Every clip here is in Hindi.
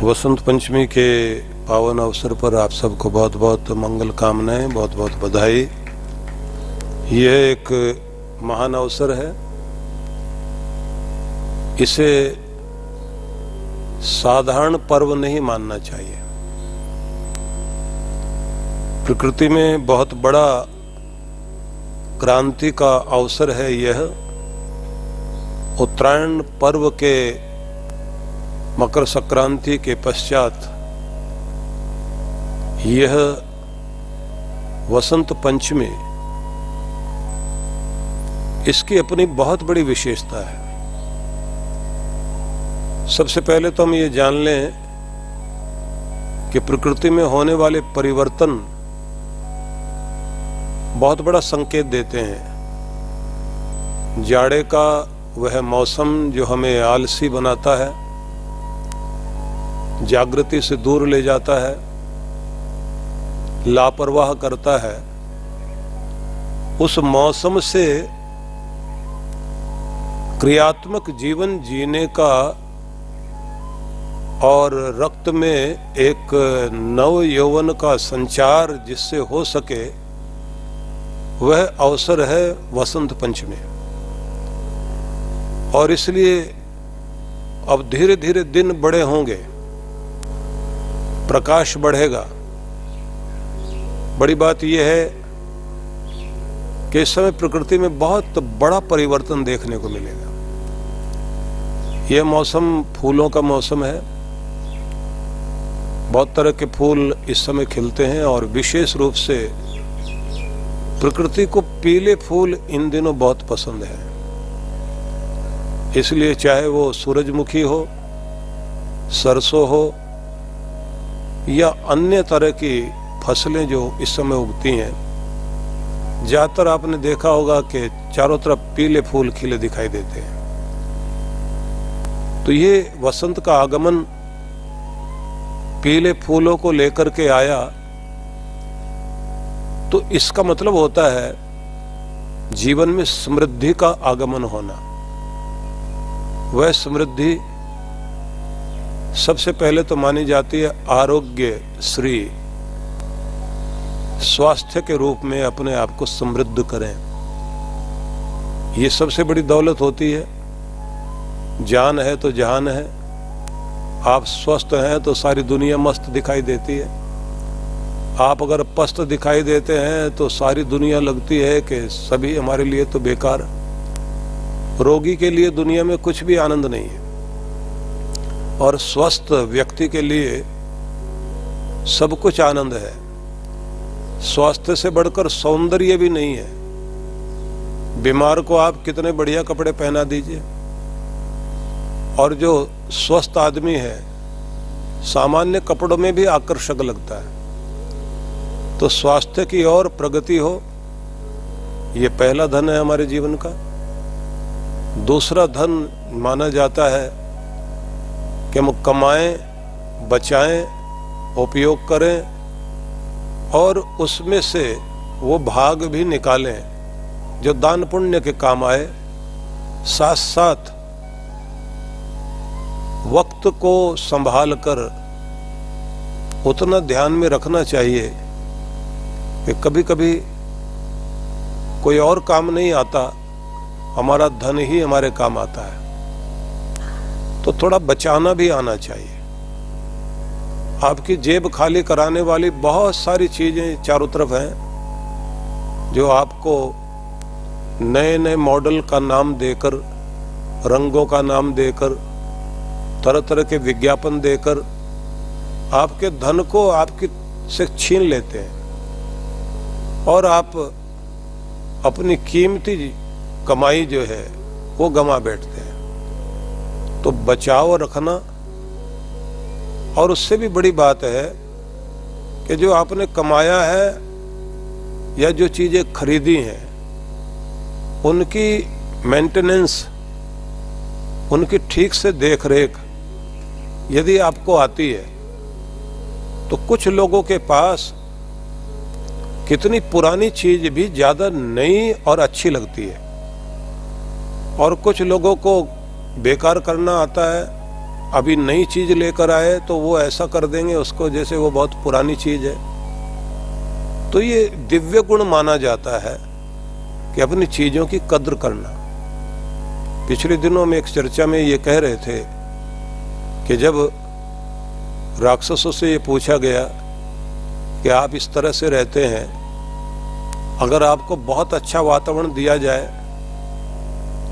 वसंत पंचमी के पावन अवसर पर आप सबको बहुत बहुत मंगल कामनाएं, बहुत बहुत बधाई। यह एक महान अवसर है। इसे साधारण पर्व नहीं मानना चाहिए। प्रकृति में बहुत बड़ा क्रांति का अवसर है। यह उत्तरायण पर्व के मकर संक्रांति के पश्चात यह वसंत पंचमी, इसकी अपनी बहुत बड़ी विशेषता है। सबसे पहले तो हम ये जान लें कि प्रकृति में होने वाले परिवर्तन बहुत बड़ा संकेत देते हैं। जाड़े का वह मौसम जो हमें आलसी बनाता है, जागृति से दूर ले जाता है, लापरवाह करता है, उस मौसम से क्रियात्मक जीवन जीने का और रक्त में एक नव यौवन का संचार जिससे हो सके, वह अवसर है वसंत पंचमी। और इसलिए अब धीरे धीरे दिन बड़े होंगे, प्रकाश बढ़ेगा। बड़ी बात यह है कि इस समय प्रकृति में बहुत बड़ा परिवर्तन देखने को मिलेगा। यह मौसम फूलों का मौसम है। बहुत तरह के फूल इस समय खिलते हैं और विशेष रूप से प्रकृति को पीले फूल इन दिनों बहुत पसंद है। इसलिए चाहे वो सूरजमुखी हो, सरसों हो या अन्य तरह की फसलें जो इस समय उगती हैं, ज्यादातर आपने देखा होगा कि चारों तरफ पीले फूल खिले दिखाई देते हैं। तो ये वसंत का आगमन पीले फूलों को लेकर के आया, तो इसका मतलब होता है जीवन में समृद्धि का आगमन होना। वह समृद्धि सबसे पहले तो मानी जाती है आरोग्य श्री, स्वास्थ्य के रूप में अपने आप को समृद्ध करें। ये सबसे बड़ी दौलत होती है। जान है तो जहान है। आप स्वस्थ हैं तो सारी दुनिया मस्त दिखाई देती है। आप अगर पस्त दिखाई देते हैं तो सारी दुनिया लगती है कि सभी हमारे लिए तो बेकार। रोगी के लिए दुनिया में कुछ भी आनंद नहीं है, और स्वस्थ व्यक्ति के लिए सब कुछ आनंद है। स्वास्थ्य से बढ़कर सौंदर्य भी नहीं है। बीमार को आप कितने बढ़िया कपड़े पहना दीजिए, और जो स्वस्थ आदमी है सामान्य कपड़ों में भी आकर्षक लगता है। तो स्वास्थ्य की और प्रगति हो, ये पहला धन है हमारे जीवन का। दूसरा धन माना जाता है कि हम कमाएं, बचाएं, उपयोग करें और उसमें से वो भाग भी निकालें जो दान पुण्य के काम आए। साथ साथ वक्त को संभाल कर उतना ध्यान में रखना चाहिए कि कभी कभी कोई और काम नहीं आता, हमारा धन ही हमारे काम आता है। तो थोड़ा बचाना भी आना चाहिए। आपकी जेब खाली कराने वाली बहुत सारी चीजें चारों तरफ हैं, जो आपको नए नए मॉडल का नाम देकर, रंगों का नाम देकर, तरह तरह के विज्ञापन देकर आपके धन को आपकी से छीन लेते हैं, और आप अपनी कीमती कमाई जो है वो गंवा बैठते हैं। तो बचाव रखना। और उससे भी बड़ी बात है कि जो आपने कमाया है या जो चीजें खरीदी हैं, उनकी मेंटेनेंस, उनकी ठीक से देख रेख यदि आपको आती है, तो कुछ लोगों के पास कितनी पुरानी चीज भी ज्यादा नई और अच्छी लगती है, और कुछ लोगों को बेकार करना आता है अभी नई चीज लेकर आए तो वो ऐसा कर देंगे उसको जैसे वो बहुत पुरानी चीज है। तो ये दिव्य गुण माना जाता है कि अपनी चीजों की कद्र करना। पिछले दिनों में एक चर्चा में ये कह रहे थे कि जब राक्षसों से ये पूछा गया कि आप इस तरह से रहते हैं, अगर आपको बहुत अच्छा वातावरण दिया जाए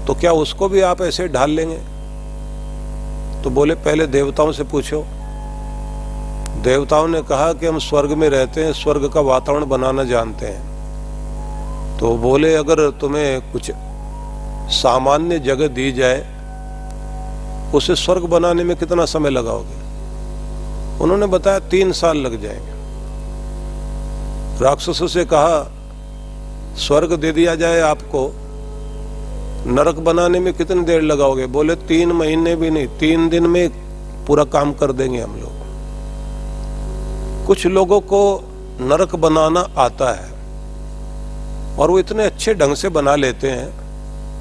तो क्या उसको भी आप ऐसे ढाल लेंगे? तो बोले पहले देवताओं से पूछो। देवताओं ने कहा कि हम स्वर्ग में रहते हैं, स्वर्ग का वातावरण बनाना जानते हैं। तो बोले अगर तुम्हें कुछ सामान्य जगह दी जाए, उसे स्वर्ग बनाने में कितना समय लगाओगे? उन्होंने बताया 3 साल लग जाएंगे। राक्षसों से कहा स्वर्ग दे दिया जाए आपको, नरक बनाने में कितनी देर लगाओगे? बोले 3 महीने भी नहीं, 3 दिन में पूरा काम कर देंगे हम लोग। कुछ लोगों को नरक बनाना आता है और वो इतने अच्छे ढंग से बना लेते हैं,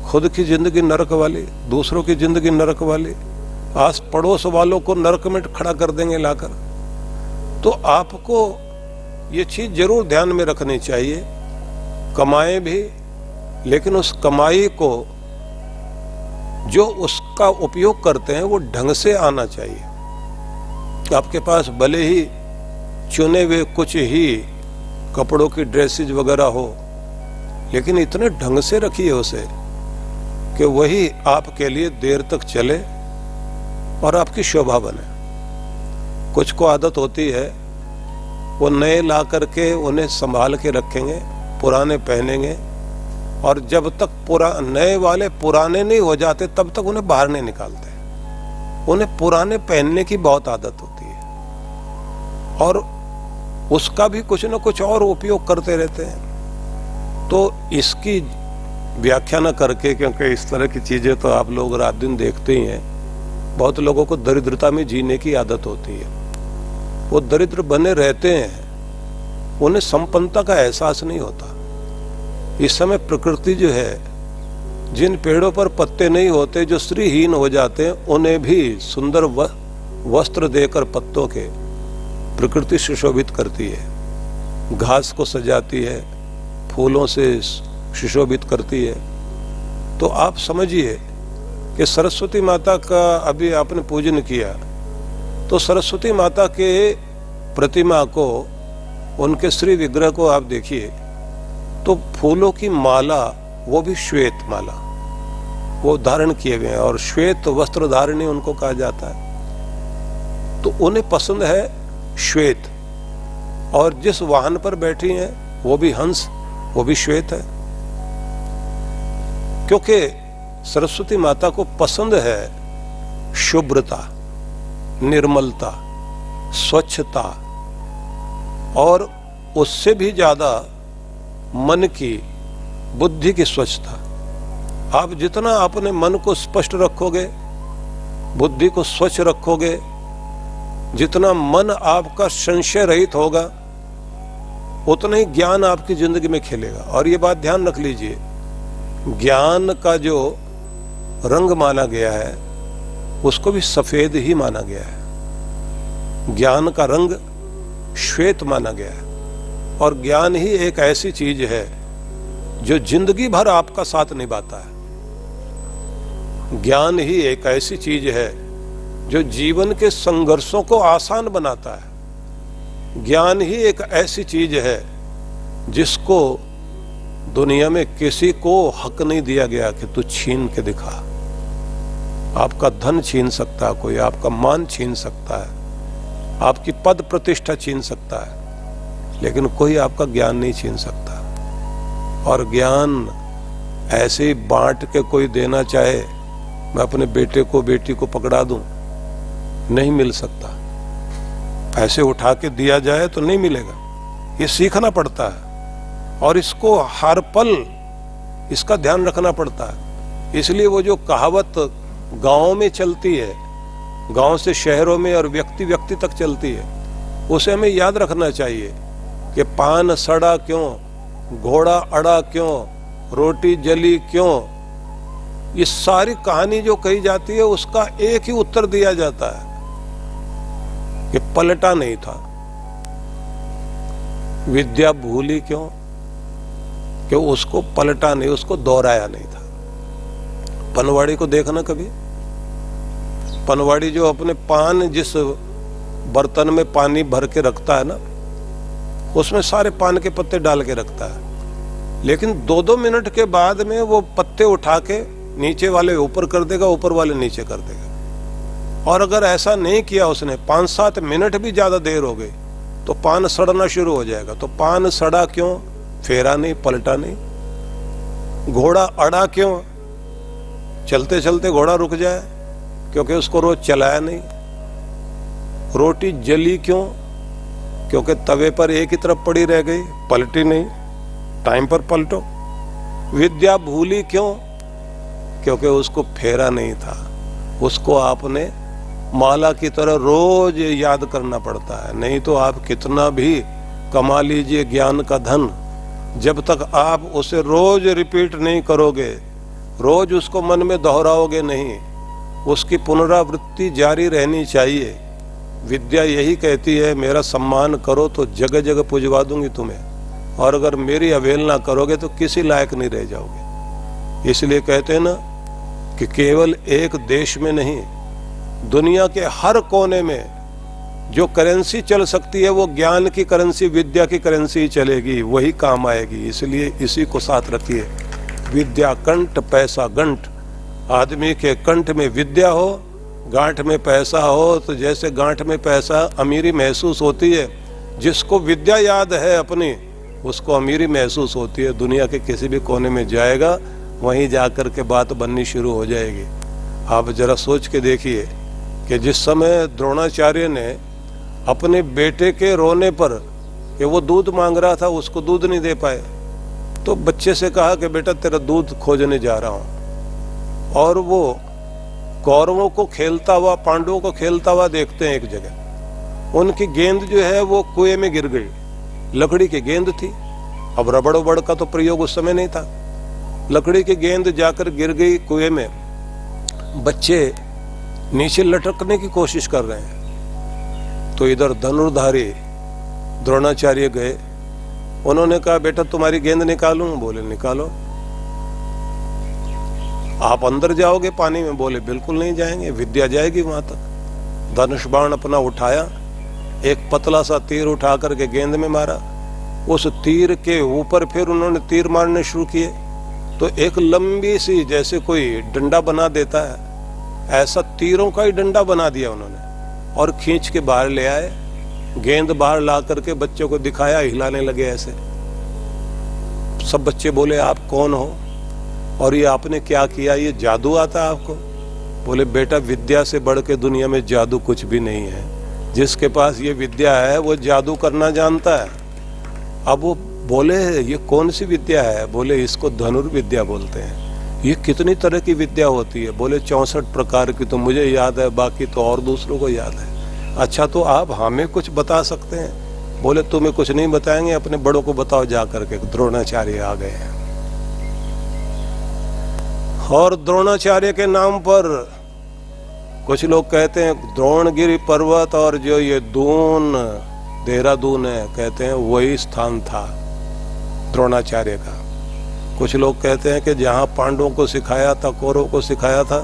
खुद की जिंदगी नरक वाली, दूसरों की जिंदगी नरक वाली, आस पड़ोस वालों को नरक में खड़ा कर देंगे लाकर। तो आपको ये चीज जरूर ध्यान में रखनी चाहिए, कमाएं भी, लेकिन उस कमाई को जो उसका उपयोग करते हैं वो ढंग से आना चाहिए। आपके पास भले ही चुने हुए कुछ ही कपड़ों की ड्रेसेज वगैरह हो, लेकिन इतने ढंग से रखिए उसे कि वही आपके लिए देर तक चले और आपकी शोभा बने। कुछ को आदत होती है वो नए ला करके उन्हें संभाल के रखेंगे, पुराने पहनेंगे, और जब तक नए वाले पुराने नहीं हो जाते तब तक उन्हें बाहर नहीं निकालते। उन्हें पुराने पहनने की बहुत आदत होती है और उसका भी कुछ न कुछ और उपयोग करते रहते हैं। तो इसकी व्याख्या न करके, क्योंकि इस तरह की चीजें तो आप लोग रात दिन देखते ही हैं, बहुत लोगों को दरिद्रता में जीने की आदत होती है। वो दरिद्र बने रहते हैं, उन्हें संपन्नता का एहसास नहीं होता। इस समय प्रकृति जो है, जिन पेड़ों पर पत्ते नहीं होते, जो श्रीहीन हो जाते हैं, उन्हें भी सुंदर वस्त्र देकर पत्तों के प्रकृति सुशोभित करती है, घास को सजाती है, फूलों से सुशोभित करती है। तो आप समझिए कि सरस्वती माता का अभी आपने पूजन किया, तो सरस्वती माता के प्रतिमा को, उनके श्री विग्रह को आप देखिए, तो फूलों की माला, वो भी श्वेत माला, वो धारण किए हुए हैं, और श्वेत वस्त्र धारणी उनको कहा जाता है। तो उन्हें पसंद है श्वेत, और जिस वाहन पर बैठी हैं वो भी हंस, वो भी श्वेत है, क्योंकि सरस्वती माता को पसंद है शुभ्रता, निर्मलता, स्वच्छता, और उससे भी ज्यादा मन की, बुद्धि की स्वच्छता। आप जितना अपने मन को स्पष्ट रखोगे, बुद्धि को स्वच्छ रखोगे, जितना मन आपका संशय रहित होगा, उतना ही ज्ञान आपकी जिंदगी में खिलेगा। और ये बात ध्यान रख लीजिए, ज्ञान का जो रंग माना गया है उसको भी सफेद ही माना गया है। ज्ञान का रंग श्वेत माना गया है, और ज्ञान ही एक ऐसी चीज है जो जिंदगी भर आपका साथ निभाता है। ज्ञान ही एक ऐसी चीज है जो जीवन के संघर्षों को आसान बनाता है। ज्ञान ही एक ऐसी चीज है जिसको दुनिया में किसी को हक नहीं दिया गया कि तू छीन के दिखा। आपका धन छीन सकता है कोई, आपका मान छीन सकता है, आपकी पद प्रतिष्ठा छीन सकता है, लेकिन कोई आपका ज्ञान नहीं छीन सकता। और ज्ञान ऐसे ही बांट के कोई देना चाहे, मैं अपने बेटे को बेटी को पकड़ा दूं, नहीं मिल सकता। ऐसे उठा के दिया जाए तो नहीं मिलेगा, ये सीखना पड़ता है और इसको हर पल इसका ध्यान रखना पड़ता है। इसलिए वो जो कहावत गांवों में चलती है, गांव से शहरों में और व्यक्ति व्यक्ति तक चलती है, उसे हमें याद रखना चाहिए कि पान सड़ा क्यों, घोड़ा अड़ा क्यों, रोटी जली क्यों, ये सारी कहानी जो कही जाती है उसका एक ही उत्तर दिया जाता है कि पलटा नहीं था। विद्या भूली क्यों? कि उसको पलटा नहीं, उसको दोहराया नहीं था। पनवाड़ी को देखना कभी, पनवाड़ी जो अपने पान जिस बर्तन में पानी भर के रखता है ना, उसमें सारे पान के पत्ते डाल के रखता है, लेकिन 2-2 मिनट के बाद में वो पत्ते उठा के नीचे वाले ऊपर कर देगा, ऊपर वाले नीचे कर देगा। और अगर ऐसा नहीं किया उसने, 5-7 मिनट भी ज्यादा देर हो गई तो पान सड़ना शुरू हो जाएगा। तो पान सड़ा क्यों? फेरा नहीं, पलटा नहीं। घोड़ा अड़ा क्यों? चलते चलते घोड़ा रुक जाए, क्योंकि उसको रोज चलाया नहीं। रोटी जली क्यों? क्योंकि तवे पर एक ही तरफ पड़ी रह गई, पलटी नहीं। टाइम पर पलटो। विद्या भूली क्यों? क्योंकि उसको फेरा नहीं था, उसको आपने माला की तरह रोज याद करना पड़ता है। नहीं तो आप कितना भी कमा लीजिए ज्ञान का धन, जब तक आप उसे रोज रिपीट नहीं करोगे, रोज उसको मन में दोहराओगे नहीं, उसकी पुनरावृत्ति जारी रहनी चाहिए। विद्या यही कहती है, मेरा सम्मान करो तो जगह जगह पुजवा दूंगी तुम्हें, और अगर मेरी अवहेलना करोगे तो किसी लायक नहीं रह जाओगे। इसलिए कहते हैं ना कि केवल एक देश में नहीं, दुनिया के हर कोने में जो करेंसी चल सकती है वो ज्ञान की करेंसी, विद्या की करेंसी चलेगी, वही काम आएगी। इसलिए इसी को साथ रखिए। विद्या कंठ पैसा गंठ। आदमी के कंठ में विद्या हो, गांठ में पैसा हो, तो जैसे गांठ में पैसा अमीरी महसूस होती है, जिसको विद्या याद है अपनी, उसको अमीरी महसूस होती है। दुनिया के किसी भी कोने में जाएगा, वहीं जाकर के बात बननी शुरू हो जाएगी। आप जरा सोच के देखिए कि जिस समय द्रोणाचार्य ने अपने बेटे के रोने पर कि वो दूध मांग रहा था, उसको दूध नहीं दे पाए, तो बच्चे से कहा कि बेटा तेरा दूध खोजने जा रहा हूं। और वो कौरवों को खेलता हुआ, पांडवों को खेलता हुआ देखते हैं एक जगह। उनकी गेंद जो है वो कुएं में गिर गई, लकड़ी की गेंद थी। अब रबड़ उबड़ का तो प्रयोग उस समय नहीं था। लकड़ी की गेंद जाकर गिर गई कुएं में। बच्चे नीचे लटकने की कोशिश कर रहे हैं, तो इधर धनुर्धारी द्रोणाचार्य गए। उन्होंने कहा बेटा तुम्हारी गेंद निकालूं? बोले निकालो। आप अंदर जाओगे पानी में? बोले बिल्कुल नहीं जाएंगे, विद्या जाएगी वहां तक। धनुष बाण अपना उठाया, एक पतला सा तीर उठा करके गेंद में मारा। उस तीर के ऊपर फिर उन्होंने तीर मारने शुरू किए, तो एक लंबी सी, जैसे कोई डंडा बना देता है, ऐसा तीरों का ही डंडा बना दिया उन्होंने, और खींच के बाहर ले आए। गेंद बाहर ला करके बच्चों को दिखाया, हिलाने लगे ऐसे। सब बच्चे बोले आप कौन हो और ये आपने क्या किया, ये जादू आता है आपको? बोले बेटा विद्या से बढ़ के दुनिया में जादू कुछ भी नहीं है। जिसके पास ये विद्या है वो जादू करना जानता है। अब वो बोले ये कौन सी विद्या है? बोले इसको धनुर्विद्या बोलते हैं। ये कितनी तरह की विद्या होती है? बोले 64 प्रकार की तो मुझे याद है, बाकी तो और दूसरों को याद है। अच्छा तो आप हमें कुछ बता सकते हैं? बोले तुम्हें कुछ नहीं बताएंगे, अपने बड़ों को बताओ जा करके। द्रोणाचार्य आ गए हैं, और द्रोणाचार्य के नाम पर कुछ लोग कहते हैं द्रोणगिरी पर्वत, और जो ये दून देहरादून है, कहते हैं वही स्थान था द्रोणाचार्य का। कुछ लोग कहते हैं कि जहाँ पांडवों को सिखाया था, कौरवों को सिखाया था,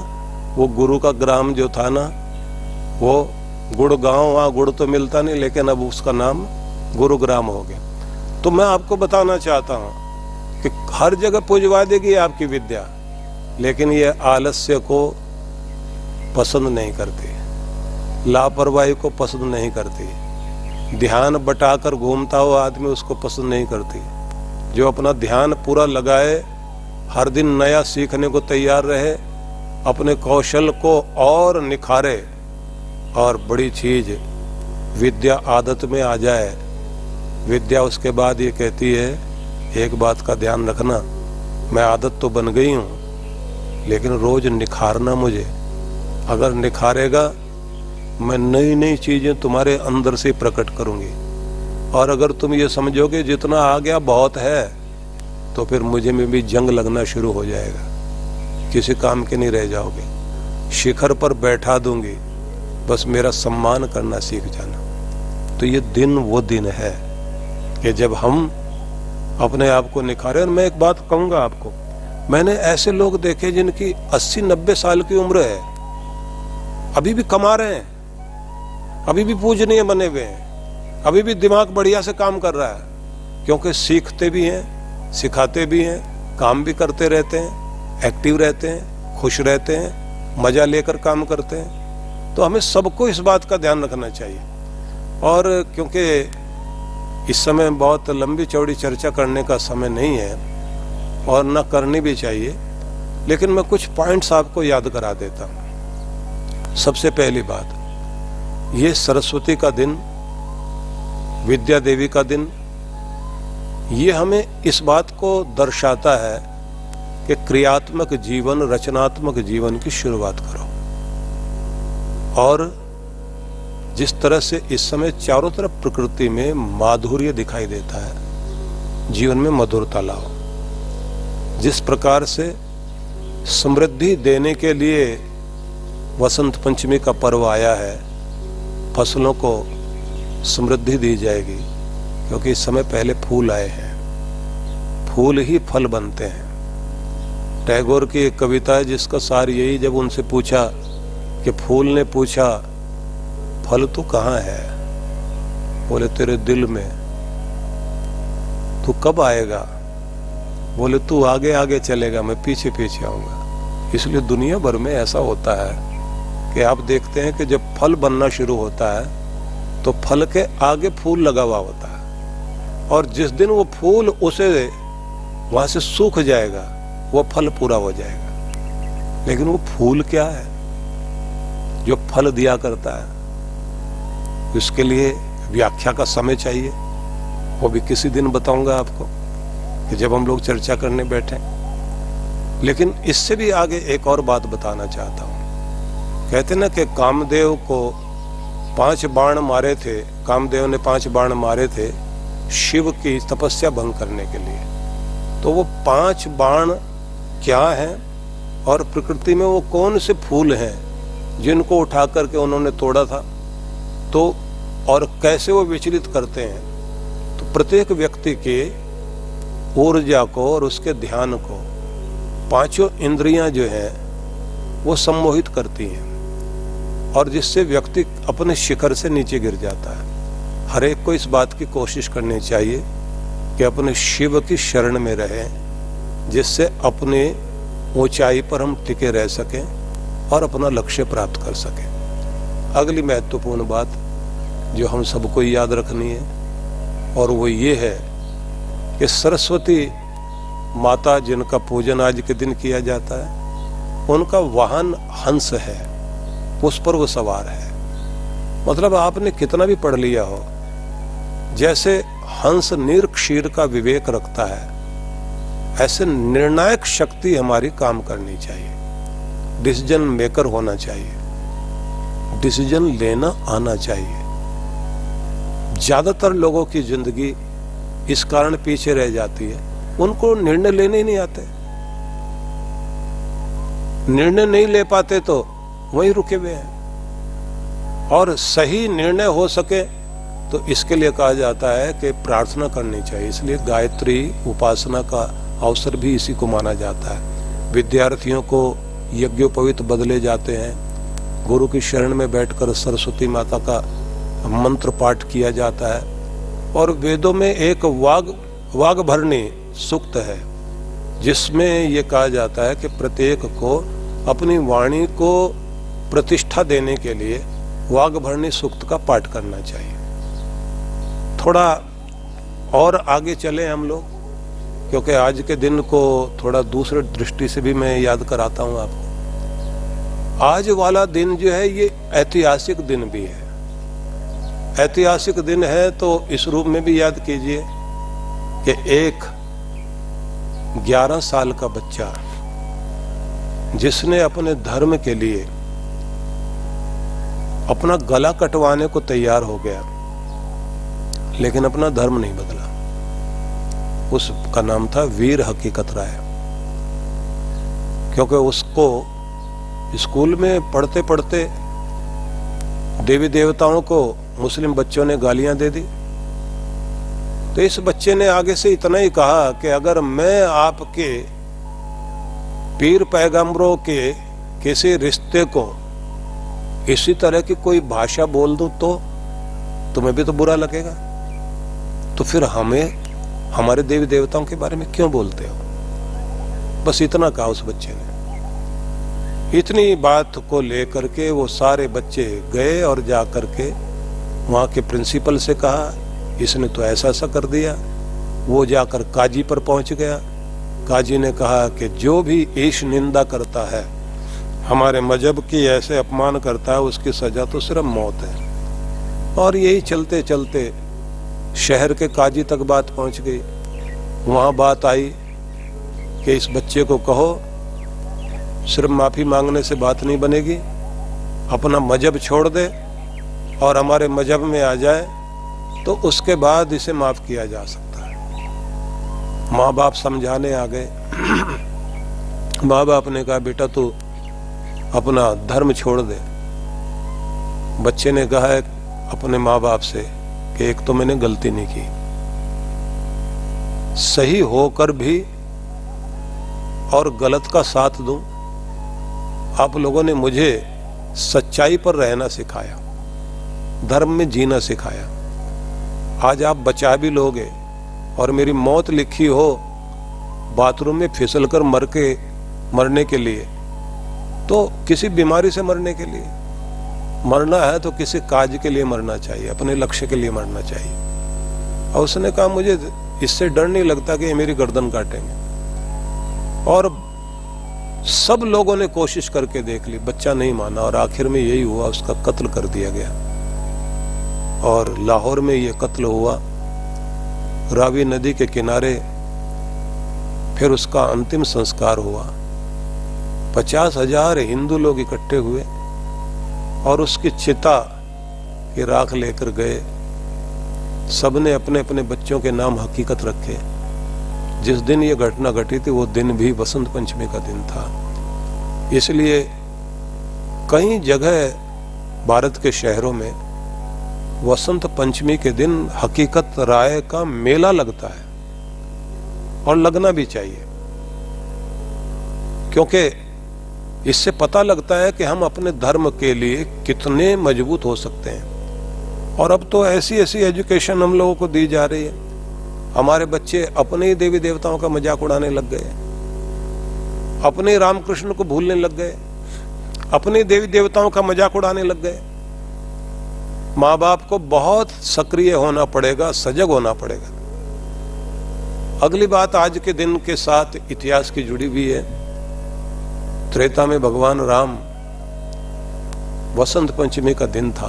वो गुरु का ग्राम जो था ना, वो गुड़गांव, वहाँ गुड़ तो मिलता नहीं, लेकिन अब उसका नाम गुरुग्राम हो गया। तो मैं आपको बताना चाहता हूँ कि हर जगह पुजवा देगी आपकी विद्या, लेकिन ये आलस्य को पसंद नहीं करती, लापरवाही को पसंद नहीं करती, ध्यान बटाकर घूमता हुआ आदमी उसको पसंद नहीं करती। जो अपना ध्यान पूरा लगाए, हर दिन नया सीखने को तैयार रहे, अपने कौशल को और निखारे, और बड़ी चीज विद्या आदत में आ जाए। विद्या उसके बाद ये कहती है, एक बात का ध्यान रखना, मैं आदत तो बन गई हूँ, लेकिन रोज निखारना मुझे। अगर निखारेगा, मैं नई नई चीजें तुम्हारे अंदर से प्रकट करूंगी, और अगर तुम ये समझोगे जितना आ गया बहुत है, तो फिर मुझे में भी जंग लगना शुरू हो जाएगा। किसी काम के नहीं रह जाओगे। शिखर पर बैठा दूंगी, बस मेरा सम्मान करना सीख जाना। तो ये दिन वो दिन है कि जब हम अपने आप को निखारें। और मैं एक बात कहूंगा आपको, मैंने ऐसे लोग देखे जिनकी 80-90 साल की उम्र है, अभी भी कमा रहे हैं, अभी भी पूजनीय बने हुए हैं, अभी भी दिमाग बढ़िया से काम कर रहा है, क्योंकि सीखते भी हैं, सिखाते भी हैं, काम भी करते रहते हैं, एक्टिव रहते हैं, खुश रहते हैं, मजा लेकर काम करते हैं। तो हमें सबको इस बात का ध्यान रखना चाहिए। और क्योंकि इस समय बहुत लंबी चौड़ी चर्चा करने का समय नहीं है और न करनी भी चाहिए, लेकिन मैं कुछ पॉइंट्स आपको याद करा देता हूँ। सबसे पहली बात, ये सरस्वती का दिन, विद्या देवी का दिन, ये हमें इस बात को दर्शाता है कि क्रियात्मक जीवन, रचनात्मक जीवन की शुरुआत करो। और जिस तरह से इस समय चारों तरफ प्रकृति में माधुर्य दिखाई देता है, जीवन में मधुरता लाओ। जिस प्रकार से समृद्धि देने के लिए वसंत पंचमी का पर्व आया है, फसलों को समृद्धि दी जाएगी, क्योंकि इस समय पहले फूल आए हैं, फूल ही फल बनते हैं। टैगोर की एक कविता है जिसका सार यही, जब उनसे पूछा कि फूल ने पूछा फल तो कहाँ है, बोले तेरे दिल में, तू कब आएगा, बोले तू आगे आगे चलेगा, मैं पीछे पीछे आऊंगा। इसलिए दुनिया भर में ऐसा होता है कि आप देखते हैं कि जब फल बनना शुरू होता है तो फल के आगे फूल लगा हुआ होता है, और जिस दिन वो फूल उसे वहां से सूख जाएगा, वो फल पूरा हो जाएगा। लेकिन वो फूल क्या है जो फल दिया करता है, इसके लिए व्याख्या का समय चाहिए, वो भी किसी दिन बताऊंगा आपको कि जब हम लोग चर्चा करने बैठे। लेकिन इससे भी आगे एक और बात बताना चाहता हूं। कहते ना कि कामदेव को 5 बाण मारे थे, कामदेव ने 5 बाण मारे थे शिव की तपस्या भंग करने के लिए। तो वो 5 बाण क्या हैं और प्रकृति में वो कौन से फूल हैं जिनको उठा करके उन्होंने तोड़ा था, तो और कैसे वो विचलित करते हैं। तो प्रत्येक व्यक्ति के ऊर्जा को और उसके ध्यान को 5 इंद्रियां जो हैं वो सम्मोहित करती हैं, और जिससे व्यक्ति अपने शिखर से नीचे गिर जाता है। हर एक को इस बात की कोशिश करनी चाहिए कि अपने शिव की शरण में रहें, जिससे अपने ऊंचाई पर हम टिके रह सकें और अपना लक्ष्य प्राप्त कर सकें। अगली महत्वपूर्ण बात जो हम सबको याद रखनी है, और वो ये है कि सरस्वती माता जिनका पूजन आज के दिन किया जाता है, उनका वाहन हंस है, उस पर वो सवार है। मतलब आपने कितना भी पढ़ लिया हो, जैसे हंस नीर क्षीर का विवेक रखता है, ऐसे निर्णायक शक्ति हमारी काम करनी चाहिए, डिसीजन मेकर होना चाहिए, डिसीजन लेना आना चाहिए। ज्यादातर लोगों की जिंदगी इस कारण पीछे रह जाती है, उनको निर्णय लेने ही नहीं आते, निर्णय नहीं ले पाते तो वहीं रुके हुए हैं। और सही निर्णय हो सके तो इसके लिए कहा जाता है कि प्रार्थना करनी चाहिए। इसलिए गायत्री उपासना का अवसर भी इसी को माना जाता है। विद्यार्थियों को यज्ञोपवीत बदले जाते हैं, गुरु की शरण में बैठकर सरस्वती माता का मंत्र पाठ किया जाता है। और वेदों में एक वाग्भरणी सूक्त है जिसमें ये कहा जाता है कि प्रत्येक को अपनी वाणी को प्रतिष्ठा देने के लिए वाग्भरणी सूक्त का पाठ करना चाहिए। थोड़ा और आगे चले हम लोग, क्योंकि आज के दिन को थोड़ा दूसरे दृष्टि से भी मैं याद कराता हूं आपको। आज वाला दिन जो है ये ऐतिहासिक दिन भी है। ऐतिहासिक दिन है तो इस रूप में भी याद कीजिए कि एक 11 साल का बच्चा जिसने अपने धर्म के लिए अपना गला कटवाने को तैयार हो गया, लेकिन अपना धर्म नहीं बदला। उसका नाम था वीर हकीकत राय। क्योंकि उसको स्कूल में पढ़ते पढ़ते देवी देवताओं को मुस्लिम बच्चों ने गालियां दे दी। तो इस बच्चे ने आगे से इतना ही कहा कि अगर मैं आपके पीर पैगंबरों के किसी रिश्ते को इसी तरह की कोई भाषा बोल दूं तो तुम्हें भी तो बुरा लगेगा, तो फिर हमें हमारे देवी देवताओं के बारे में क्यों बोलते हो। बस इतना कहा उस बच्चे ने। इतनी बात को लेकर के वो सारे बच्चे गए और जा करके वहाँ के प्रिंसिपल से कहा इसने तो ऐसा ऐसा कर दिया। वो जाकर काजी पर पहुंच गया। काजी ने कहा कि जो भी ईश निंदा करता है, हमारे मजहब की ऐसे अपमान करता है, उसकी सजा तो सिर्फ मौत है। और यही चलते चलते शहर के काजी तक बात पहुंच गई। वहाँ बात आई कि इस बच्चे को कहो सिर्फ माफी मांगने से बात नहीं बनेगी, अपना मजहब छोड़ दे और हमारे मजहब में आ जाए, तो उसके बाद इसे माफ किया जा सकता है। माँ बाप समझाने आ गए। माँ बाप ने कहा बेटा तू अपना धर्म छोड़ दे। बच्चे ने कहा है अपने माँ बाप से कि एक तो मैंने गलती नहीं की, सही होकर भी और गलत का साथ दूं। आप लोगों ने मुझे सच्चाई पर रहना सिखाया, धर्म में जीना सिखाया। आज आप बचा भी लोगे और मेरी मौत लिखी हो बाथरूम में फिसलकर मरने के लिए, तो किसी बीमारी से मरने के लिए मरना है तो किसी काज के लिए मरना चाहिए, अपने लक्ष्य के लिए मरना चाहिए। और उसने कहा मुझे इससे डर नहीं लगता कि ये मेरी गर्दन काटेंगे। और सब लोगों ने कोशिश करके देख ली, बच्चा नहीं माना और आखिर में यही हुआ, उसका कत्ल कर दिया गया। और लाहौर में ये कत्ल हुआ, रावी नदी के किनारे। फिर उसका अंतिम संस्कार हुआ। 50,000 हिंदू लोग इकट्ठे हुए और उसकी चिता की राख लेकर गए। सबने अपने अपने बच्चों के नाम हकीकत रखे। जिस दिन ये घटना घटी थी वो दिन भी बसंत पंचमी का दिन था। इसलिए कई जगह भारत के शहरों में वसंत पंचमी के दिन हकीकत राय का मेला लगता है और लगना भी चाहिए, क्योंकि इससे पता लगता है कि हम अपने धर्म के लिए कितने मजबूत हो सकते हैं। और अब तो ऐसी ऐसी एजुकेशन हम लोगों को दी जा रही है, हमारे बच्चे अपने ही देवी देवताओं का मजाक उड़ाने लग गए, अपने रामकृष्ण को भूलने लग गए, अपने देवी देवताओं का मजाक उड़ाने लग गए। माँ बाप को बहुत सक्रिय होना पड़ेगा, सजग होना पड़ेगा। अगली बात आज के दिन के साथ इतिहास की जुड़ी हुई है। त्रेता में भगवान राम, वसंत पंचमी का दिन था।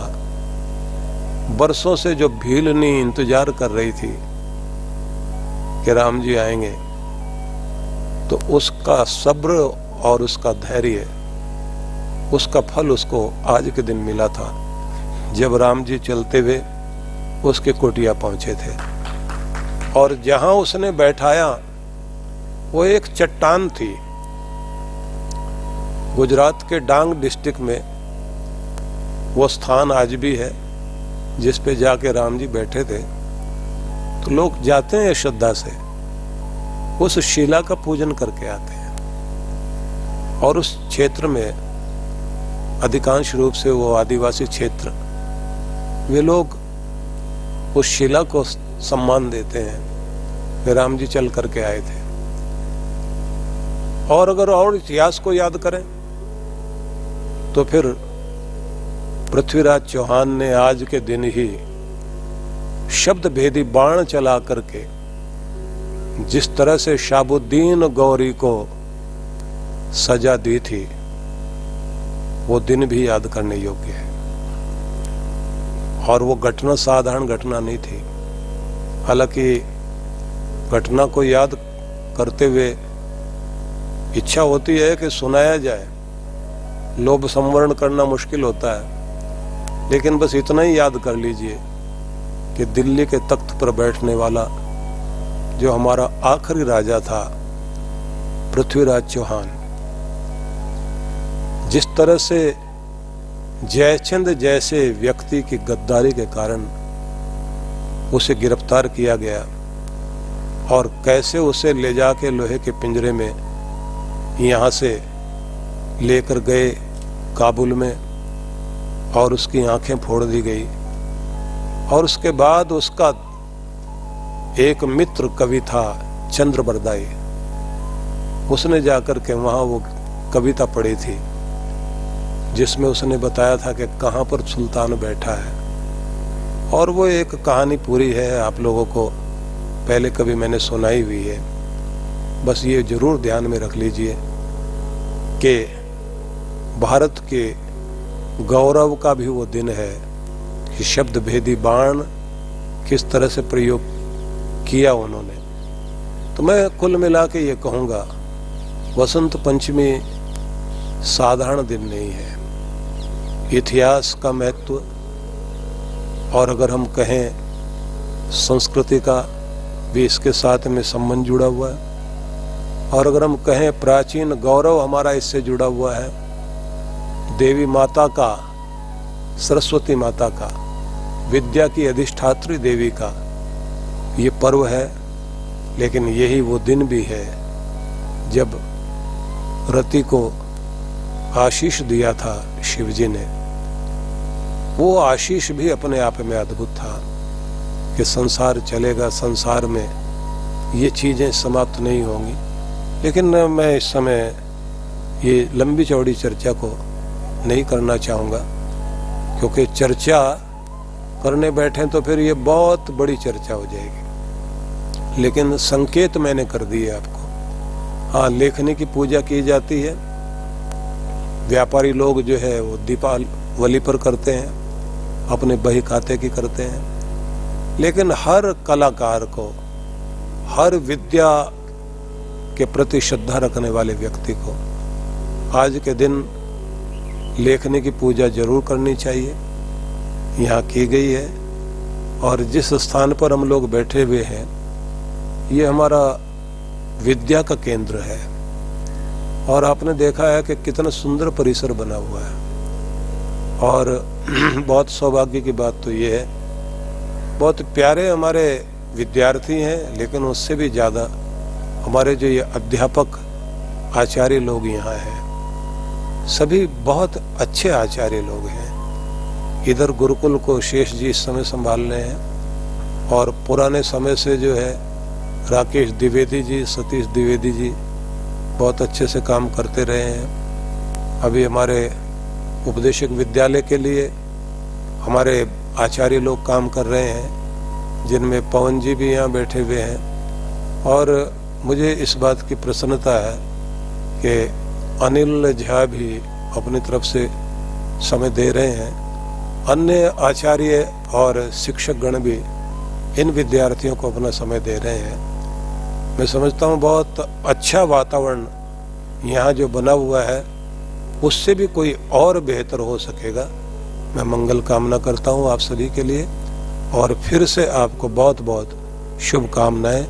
बरसों से जो भीलनी इंतजार कर रही थी कि राम जी आएंगे, तो उसका सब्र और उसका धैर्य, उसका फल उसको आज के दिन मिला था, जब राम जी चलते हुए उसके कुटिया पहुंचे थे। और जहां उसने बैठाया वो एक चट्टान थी। गुजरात के डांग डिस्ट्रिक्ट में वो स्थान आज भी है जिस पे जाके राम जी बैठे थे। तो लोग जाते हैं श्रद्धा से, उस शिला का पूजन करके आते हैं। और उस क्षेत्र में अधिकांश रूप से वो आदिवासी क्षेत्र, वे लोग उस शिला को सम्मान देते हैं कि राम जी चल करके आए थे। और अगर और इतिहास को याद करें तो फिर पृथ्वीराज चौहान ने आज के दिन ही शब्द भेदी बाण चला करके जिस तरह से शाहबुद्दीन गौरी को सजा दी थी, वो दिन भी याद करने योग्य है। और वो घटना साधारण घटना नहीं थी। हालांकि घटना को याद करते हुए इच्छा होती है कि सुनाया जाए, लोभ संवरण करना मुश्किल होता है, लेकिन बस इतना ही याद कर लीजिए कि दिल्ली के तख्त पर बैठने वाला जो हमारा आखिरी राजा था, पृथ्वीराज चौहान, जिस तरह से जयचंद जैसे व्यक्ति की गद्दारी के कारण उसे गिरफ्तार किया गया और कैसे उसे ले जाके लोहे के पिंजरे में यहाँ से लेकर गए काबुल में और उसकी आंखें फोड़ दी गई। और उसके बाद उसका एक मित्र कवि था चंद्र बरदाई, उसने जाकर के वहाँ वो कविता पढ़ी थी जिसमें उसने बताया था कि कहाँ पर सुल्तान बैठा है। और वो एक कहानी पूरी है, आप लोगों को पहले कभी मैंने सुनाई हुई है। बस ये जरूर ध्यान में रख लीजिए कि भारत के गौरव का भी वो दिन है कि शब्द भेदी बाण किस तरह से प्रयोग किया उन्होंने। तो मैं कुल मिला के ये कहूँगा, वसंत पंचमी साधारण दिन नहीं है, इतिहास का महत्व और अगर हम कहें संस्कृति का भी इसके साथ में संबंध जुड़ा हुआ है, और अगर हम कहें प्राचीन गौरव हमारा इससे जुड़ा हुआ है। देवी माता का, सरस्वती माता का, विद्या की अधिष्ठात्री देवी का ये पर्व है। लेकिन यही वो दिन भी है जब रति को आशीष दिया था शिव जी ने। वो आशीष भी अपने आप में अद्भुत था कि संसार चलेगा, संसार में ये चीजें समाप्त नहीं होंगी। लेकिन मैं इस समय ये लंबी चौड़ी चर्चा को नहीं करना चाहूँगा, क्योंकि चर्चा करने बैठे तो फिर ये बहुत बड़ी चर्चा हो जाएगी। लेकिन संकेत मैंने कर दिए आपको। हाँ, लेखनी की पूजा की जाती है, व्यापारी लोग जो है वो दीपावली पर करते हैं, अपने बही खाते की करते हैं। लेकिन हर कलाकार को, हर विद्या के प्रति श्रद्धा रखने वाले व्यक्ति को आज के दिन लेखनी की पूजा जरूर करनी चाहिए। यहाँ की गई है और जिस स्थान पर हम लोग बैठे हुए हैं ये हमारा विद्या का केंद्र है। और आपने देखा है कि कितना सुंदर परिसर बना हुआ है। और बहुत सौभाग्य की बात तो ये है, बहुत प्यारे हमारे विद्यार्थी हैं, लेकिन उससे भी ज़्यादा हमारे जो ये अध्यापक आचार्य लोग यहाँ हैं, सभी बहुत अच्छे आचार्य लोग हैं। इधर गुरुकुल को शेष जी इस समय संभाल रहे हैं और पुराने समय से जो है राकेश द्विवेदी जी, सतीश द्विवेदी जी बहुत अच्छे से काम करते रहे हैं। अभी हमारे उपदेशक विद्यालय के लिए हमारे आचार्य लोग काम कर रहे हैं, जिनमें पवन जी भी यहाँ बैठे हुए हैं। और मुझे इस बात की प्रसन्नता है कि अनिल झा भी अपनी तरफ से समय दे रहे हैं। अन्य आचार्य और शिक्षक गण भी इन विद्यार्थियों को अपना समय दे रहे हैं। मैं समझता हूँ बहुत अच्छा वातावरण यहाँ जो बना हुआ है उससे भी कोई और बेहतर हो सकेगा। मैं मंगल कामना करता हूँ आप सभी के लिए और फिर से आपको बहुत बहुत शुभकामनाएं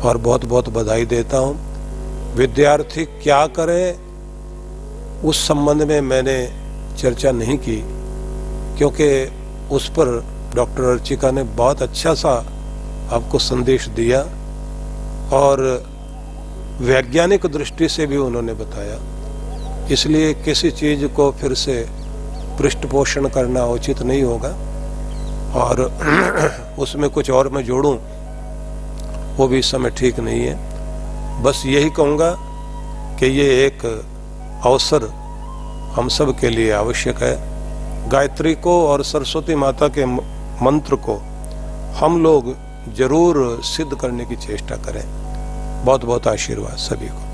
और बहुत बहुत बधाई देता हूँ। विद्यार्थी क्या करें उस संबंध में मैंने चर्चा नहीं की, क्योंकि उस पर डॉक्टर अर्चिका ने बहुत अच्छा सा आपको संदेश दिया और वैज्ञानिक दृष्टि से भी उन्होंने बताया। इसलिए किसी चीज को फिर से पृष्ठपोषण करना उचित नहीं होगा और उसमें कुछ और मैं जोड़ूं वो भी इस समय ठीक नहीं है। बस यही कहूँगा कि ये एक अवसर हम सब के लिए आवश्यक है। गायत्री को और सरस्वती माता के मंत्र को हम लोग जरूर सिद्ध करने की चेष्टा करें। बहुत बहुत आशीर्वाद सभी को।